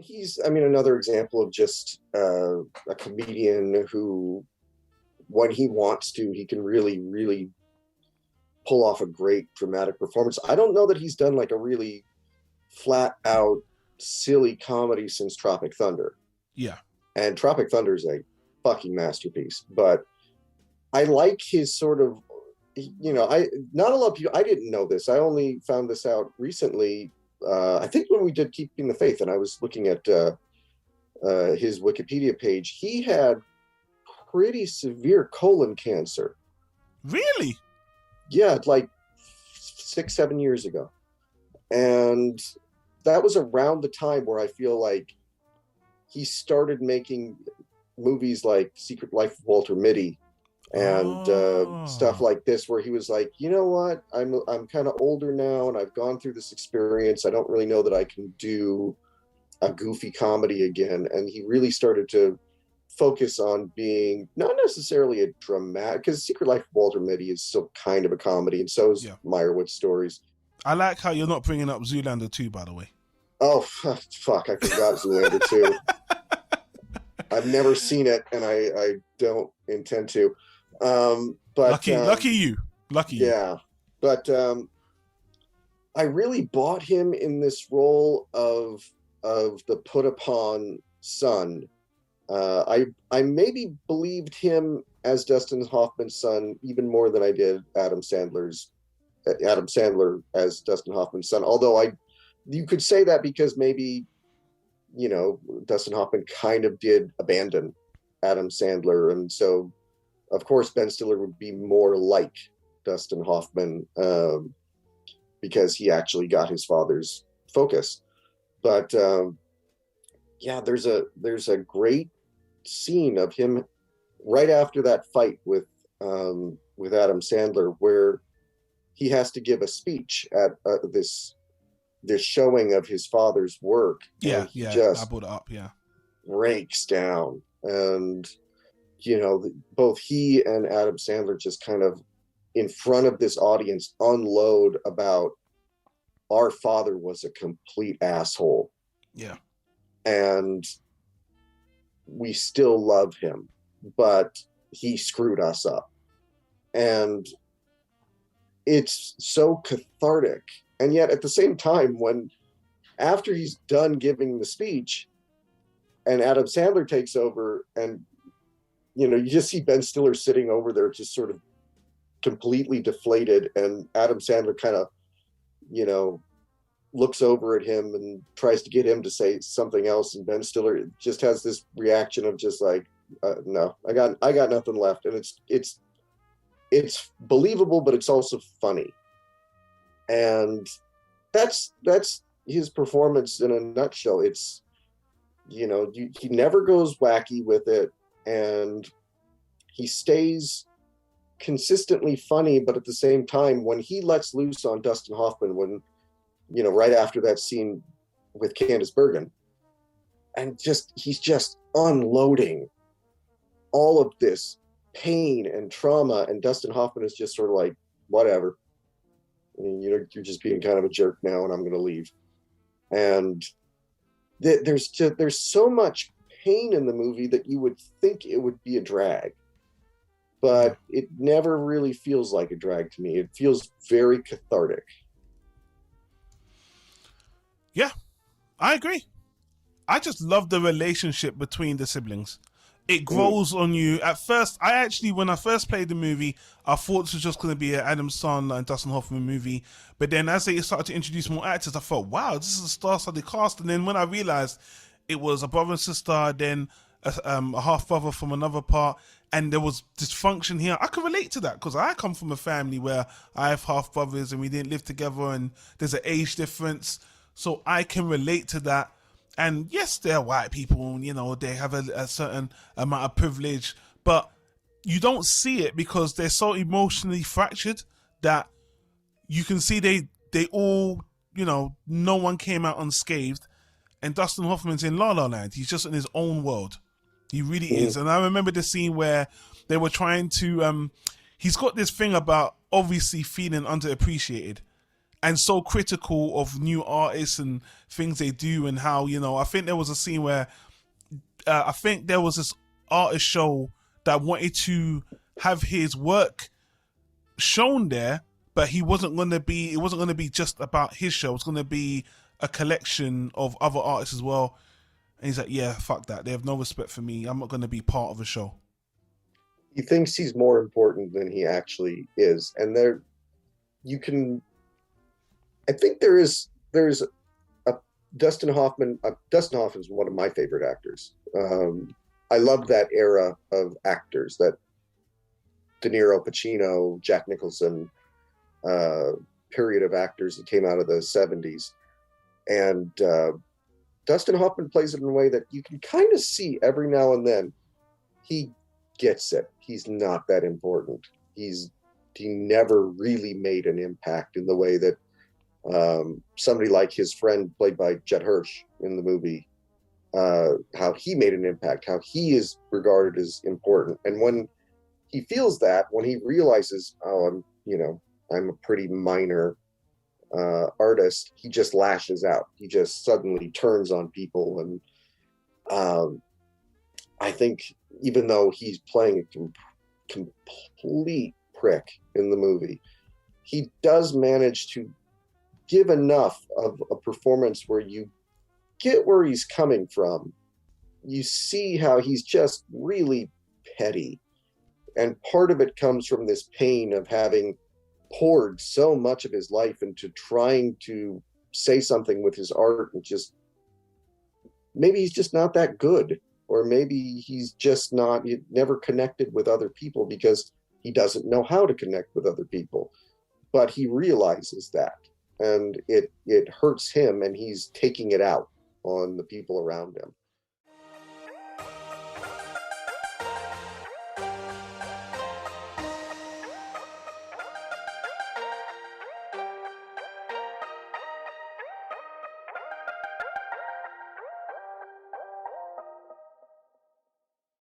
he's, I mean, another example of just a comedian who, when he wants to, he can really, really pull off a great dramatic performance. I don't know that he's done like a really flat out silly comedy since Tropic Thunder. Yeah. And Tropic Thunder is a fucking masterpiece. But I like his sort of, not a lot of people, I didn't know this. I only found this out recently. I think when we did Keeping the Faith, and I was looking at his Wikipedia page, he had pretty severe colon cancer. Really? Yeah, like 6-7 years ago. And that was around the time where I feel like he started making movies like Secret Life of Walter Mitty and stuff like this, where he was like, you know what, I'm kind of older now and I've gone through this experience. I don't really know that I can do a goofy comedy again. And he really started to focus on being not necessarily a dramatic, because Secret Life of Walter Mitty is still kind of a comedy, and so is Meyerowitz stories. I like how you're not bringing up Zoolander 2, by the way. Oh, fuck, I forgot Zoolander 2. I've never seen it, and I don't intend to. But lucky you. Yeah, but I really bought him in this role of the put upon son. I maybe believed him as Dustin Hoffman's son even more than I did Adam Sandler as Dustin Hoffman's son. Although you could say that because maybe, Dustin Hoffman kind of did abandon Adam Sandler, and so of course Ben Stiller would be more like Dustin Hoffman because he actually got his father's focus. But there's a great scene of him right after that fight with Adam Sandler, where he has to give a speech at this showing of his father's work. Yeah, just I brought it up. Yeah, breaks down, and both he and Adam Sandler just kind of in front of this audience unload about our father was a complete asshole. Yeah. And we still love him, but he screwed us up. And it's so cathartic. And yet at the same time, after he's done giving the speech and Adam Sandler takes over, and you just see Ben Stiller sitting over there just sort of completely deflated, and Adam Sandler kind of looks over at him and tries to get him to say something else, and Ben Stiller just has this reaction of just like, no, I got nothing left. And it's believable, but it's also funny. And that's his performance in a nutshell. It's he never goes wacky with it, and he stays consistently funny, but at the same time, when he lets loose on Dustin Hoffman, right after that scene with Candice Bergen, and he's just unloading all of this pain and trauma, and Dustin Hoffman is just sort of like, whatever, you're just being kind of a jerk now, and I'm going to leave. And there's so much pain in the movie that you would think it would be a drag, but it never really feels like a drag to me. It feels very cathartic. Yeah, I agree. I just love the relationship between the siblings. It grows on you. At first, when I first played the movie, I thought this was just going to be an Adam Sandler and Dustin Hoffman movie. But then as they started to introduce more actors, I thought, wow, this is a star-studded cast. And then when I realized it was a brother and sister, then a half-brother from another part, and there was dysfunction here, I can relate to that because I come from a family where I have half-brothers and we didn't live together and there's an age difference. So I can relate to that. And yes, they're white people, they have a certain amount of privilege, but you don't see it because they're so emotionally fractured that you can see they all, no one came out unscathed. And Dustin Hoffman's in La La Land. He's just in his own world. He really is. And I remember the scene where they were trying to, he's got this thing about obviously feeling underappreciated. and so critical of new artists and things they do, and how, I think there was a scene where I think there was this artist show that wanted to have his work shown there, but he wasn't going to be. It wasn't going to be just about his show. It's going to be a collection of other artists as well. And he's like, "Yeah, fuck that. They have no respect for me. I'm not going to be part of a show." He thinks he's more important than he actually is, and there, you can. I think there's a Dustin Hoffman. Dustin Hoffman's one of my favorite actors. I love that era of actors, that De Niro, Pacino, Jack Nicholson period of actors that came out of the 70s. And Dustin Hoffman plays it in a way that you can kind of see every now and then. He gets it. He's not that important. He never really made an impact in the way that somebody like his friend, played by Jet Hirsch in the movie, how he made an impact, how he is regarded as important. And when he feels that, when he realizes, oh, I'm a pretty minor artist, he just lashes out. He just suddenly turns on people. And I think even though he's playing a complete prick in the movie, he does manage to give enough of a performance where you get where he's coming from. You see how he's just really petty. And part of it comes from this pain of having poured so much of his life into trying to say something with his art, and just maybe he's just not that good, or maybe he's just not, he never connected with other people because he doesn't know how to connect with other people. But he realizes that, and it hurts him, and he's taking it out on the people around him.